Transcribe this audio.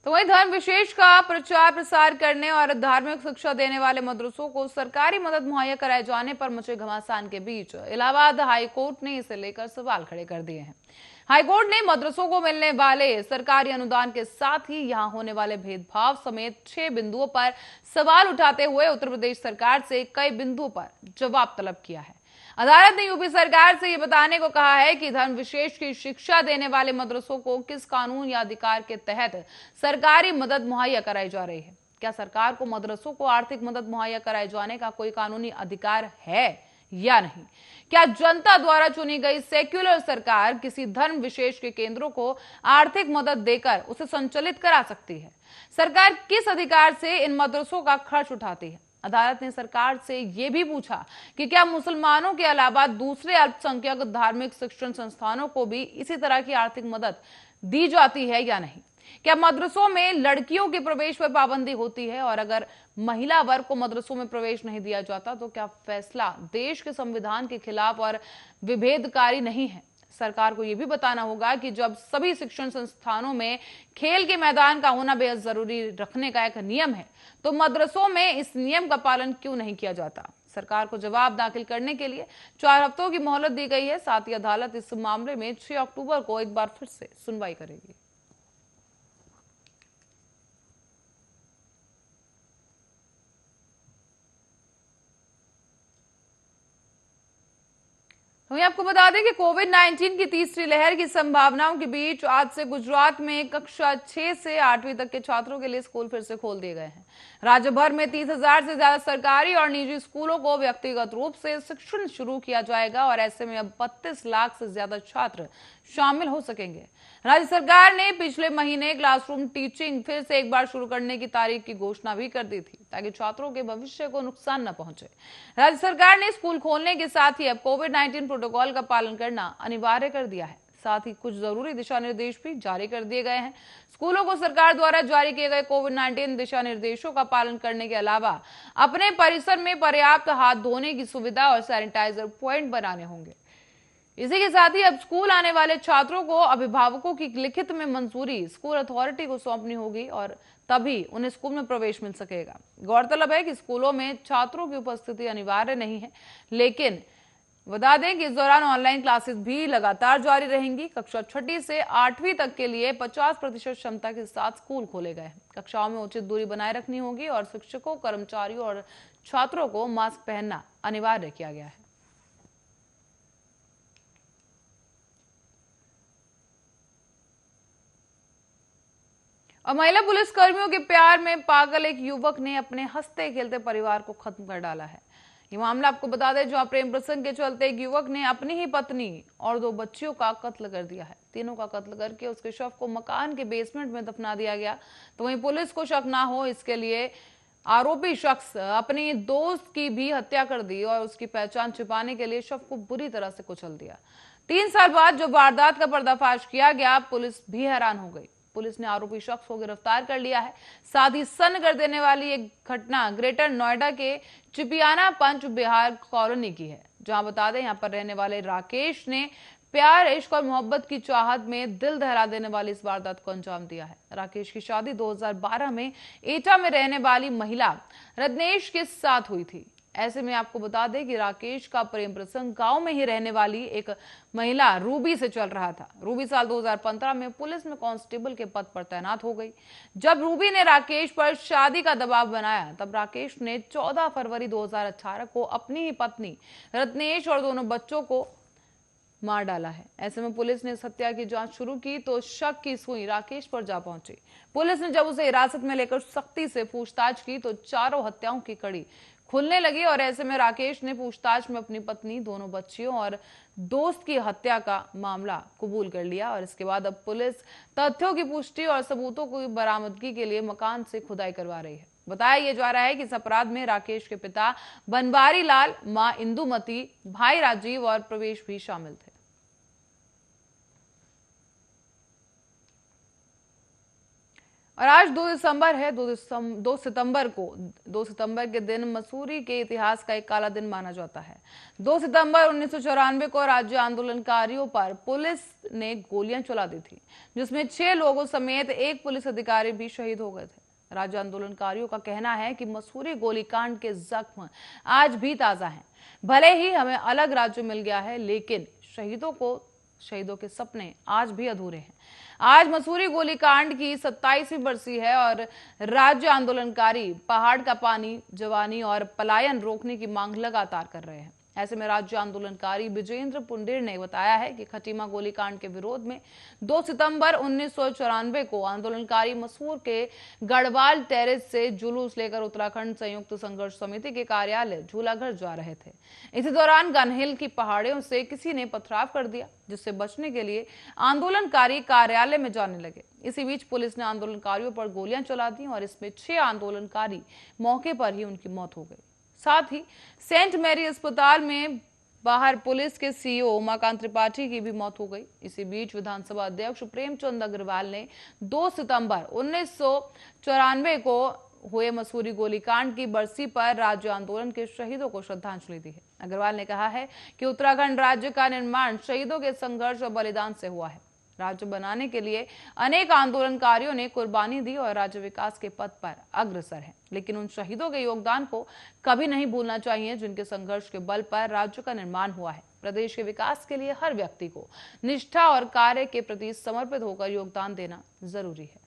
तो वहीं धर्म विशेष का प्रचार प्रसार करने और धार्मिक शिक्षा देने वाले मदरसों को सरकारी मदद मुहैया कराए जाने पर मचे घमासान के बीच इलाहाबाद हाईकोर्ट ने इसे लेकर सवाल खड़े कर दिए हैं। हाईकोर्ट ने मदरसों को मिलने वाले सरकारी अनुदान के साथ ही यहां होने वाले भेदभाव समेत 6 बिंदुओं पर सवाल उठाते हुए उत्तर प्रदेश सरकार से कई बिंदुओं पर जवाब तलब किया है। अदालत ने यूपी सरकार से यह बताने को कहा है कि धर्म विशेष की शिक्षा देने वाले मदरसों को किस कानून या अधिकार के तहत सरकारी मदद मुहैया कराई जा रही है। क्या सरकार को मदरसों को आर्थिक मदद मुहैया कराए जाने का कोई कानूनी अधिकार है या नहीं? क्या जनता द्वारा चुनी गई सेक्युलर सरकार किसी धर्म विशेष के केंद्रों को आर्थिक मदद देकर उसे संचालित करा सकती है? सरकार किस अधिकार से इन मदरसों का खर्च उठाती है? अदालत ने सरकार से यह भी पूछा कि क्या मुसलमानों के अलावा दूसरे अल्पसंख्यक धार्मिक शिक्षण संस्थानों को भी इसी तरह की आर्थिक मदद दी जाती है या नहीं? क्या मदरसों में लड़कियों के प्रवेश पर पाबंदी होती है, और अगर महिला वर्ग को मदरसों में प्रवेश नहीं दिया जाता तो क्या फैसला देश के संविधान के खिलाफ और विभेदकारी नहीं है? सरकार को यह भी बताना होगा कि जब सभी शिक्षण संस्थानों में खेल के मैदान का होना बेहद जरूरी रखने का एक नियम है, तो मदरसों में इस नियम का पालन क्यों नहीं किया जाता? सरकार को जवाब दाखिल करने के लिए 4 हफ्तों की मोहलत दी गई है। साथ ही अदालत इस मामले में 6 अक्टूबर को एक बार फिर से सुनवाई करेगी। वहीं आपको बता दें कि कोविड-19 की तीसरी लहर की संभावनाओं के बीच आज से गुजरात में कक्षा 6 से 8वीं तक के छात्रों के लिए स्कूल फिर से खोल दिए गए हैं। राज्य भर में 30,000 से ज्यादा सरकारी और निजी स्कूलों को व्यक्तिगत रूप से शिक्षण शुरू किया जाएगा और ऐसे में अब 32 लाख से ज्यादा छात्र शामिल हो सकेंगे। राज्य सरकार ने पिछले महीने क्लासरूम टीचिंग फिर से एक बार शुरू करने की तारीख की घोषणा भी कर दी थी, ताकि छात्रों के भविष्य को नुकसान न पहुंचे। राज्य सरकार ने स्कूल खोलने के साथ ही अब कोविड-19 प्रोटोकॉल का पालन करना अनिवार्य कर दिया है। साथ ही कुछ जरूरी दिशा निर्देश भी जारी कर दिए गए हैं। स्कूलों को सरकार द्वारा जारी किए गए कोविड-19 दिशा निर्देशों का पालन करने के अलावा अपने परिसर में पर्याप्त हाथ धोने की सुविधा और सैनिटाइजर पॉइंट बनाने होंगे। इसी के साथ ही अब स्कूल आने वाले छात्रों को अभिभावकों की लिखित में मंजूरी स्कूल अथॉरिटी को सौंपनी होगी और तभी उन्हें स्कूल में प्रवेश मिल सकेगा। गौरतलब है कि स्कूलों में छात्रों की उपस्थिति अनिवार्य नहीं है, लेकिन बता दें कि इस दौरान ऑनलाइन क्लासेस भी लगातार जारी रहेंगी। कक्षा 6 से 8वीं तक के लिए 50% क्षमता के साथ स्कूल खोले गए हैं। कक्षाओं में उचित दूरी बनाए रखनी होगी और शिक्षकों, कर्मचारियों और छात्रों को मास्क पहनना अनिवार्य किया गया है। और महिला पुलिस कर्मियों के प्यार में पागल एक युवक ने अपने हंसते खेलते परिवार को खत्म कर डाला है। ये मामला आपको बता दें, जहां प्रेम प्रसंग के चलते एक युवक ने अपनी ही पत्नी और 2 बच्चियों का कत्ल कर दिया है। तीनों का कत्ल करके उसके शव को मकान के बेसमेंट में दफना दिया गया। तो वहीं पुलिस को शक ना हो, इसके लिए आरोपी शख्स अपनी दोस्त की भी हत्या कर दी और उसकी पहचान छिपाने के लिए शव को बुरी तरह से कुचल दिया। 3 साल बाद जो वारदात का पर्दाफाश किया गया, पुलिस भी हैरान हो गई। पुलिस ने आरोपी शख्स को गिरफ्तार कर लिया है। साथ ही सन्न कर देने वाली एक घटना ग्रेटर नोएडा के चिपियाना पंच बिहार कॉलोनी की है, जहां बता दें यहां पर रहने वाले राकेश ने प्यार, इश्क और मोहब्बत की चाहत में दिल दहला देने वाली इस वारदात को अंजाम दिया है। राकेश की शादी 2012 में एटा में रहने वाली महिला रत्नेश के साथ हुई थी। ऐसे में आपको बता दें कि राकेश का प्रेम प्रसंग गांव में ही रहने वाली एक महिला रूबी से चल रहा था। रूबी साल 2015 में पुलिस में कांस्टेबल के पद पर तैनात हो गई। जब रूबी ने राकेश पर शादी का दबाव बनाया, तब राकेश ने 14 फरवरी 2018 को अपनी ही पत्नी रत्नेश और दोनों बच्चों को मार डाला है। ऐसे में पुलिस ने इस हत्या की जांच शुरू की तो शक की सुई राकेश पर जा पहुंची। पुलिस ने जब उसे हिरासत में लेकर सख्ती से पूछताछ की तो चारों हत्याओं की कड़ी खुलने लगी और ऐसे में राकेश ने पूछताछ में अपनी पत्नी, दोनों बच्चियों और दोस्त की हत्या का मामला कबूल कर लिया। और इसके बाद अब पुलिस तथ्यों की पुष्टि और सबूतों की बरामदगी के लिए मकान से खुदाई करवा रही है। बताया यह जा रहा है कि इस अपराध में राकेश के पिता बनवारी लाल, मां इंदुमती, भाई राजीव और प्रवेश भी शामिल थे। और आज 2 दिसंबर है। 2 सितंबर के दिन मसूरी के इतिहास का एक काला दिन माना जाता है। 2 सितंबर 1994 को राज्य आंदोलनकारियों पर पुलिस ने गोलियां चला दी थी, जिसमें 6 लोगों समेत एक पुलिस अधिकारी भी शहीद हो गए थे। राज्य आंदोलनकारियों का कहना है कि मसूरी गोलीकांड के जख्म आज भी ताजा हैं। भले ही हमें अलग राज्य मिल गया है, लेकिन शहीदों के सपने आज भी अधूरे हैं। आज मसूरी गोलीकांड की 27वीं बरसी है और राज्य आंदोलनकारी पहाड़ का पानी, जवानी और पलायन रोकने की मांग लगातार कर रहे हैं। ऐसे में राज्य आंदोलनकारी विजेंद्र पुंडेर ने बताया है कि खटीमा गोलीकांड के विरोध में 2 सितंबर 1994 को आंदोलनकारी मसूर के गढ़वाल टेरेस से जुलूस लेकर उत्तराखंड संयुक्त संघर्ष समिति के कार्यालय झूलाघर जा रहे थे। इसी दौरान गनहिल की पहाड़ियों से किसी ने पथराव कर दिया, जिससे बचने के लिए आंदोलनकारी कार्यालय में जाने लगे। इसी बीच पुलिस ने आंदोलनकारियों पर गोलियां चला दी और इसमें 6 आंदोलनकारी मौके पर ही उनकी मौत हो गई। साथ ही सेंट मैरी अस्पताल में बाहर पुलिस के सीईओ उमाकांत त्रिपाठी की भी मौत हो गई। इसी बीच विधानसभा अध्यक्ष प्रेमचंद अग्रवाल ने 2 सितंबर 1994 को हुए मसूरी गोलीकांड की बरसी पर राज्य आंदोलन के शहीदों को श्रद्धांजलि दी है। अग्रवाल ने कहा है कि उत्तराखंड राज्य का निर्माण शहीदों के संघर्ष और बलिदान से हुआ है। राज्य बनाने के लिए अनेक आंदोलनकारियों ने कुर्बानी दी और राज्य विकास के पथ पर अग्रसर है, लेकिन उन शहीदों के योगदान को कभी नहीं भूलना चाहिए, जिनके संघर्ष के बल पर राज्य का निर्माण हुआ है। प्रदेश के विकास के लिए हर व्यक्ति को निष्ठा और कार्य के प्रति समर्पित होकर योगदान देना जरूरी है।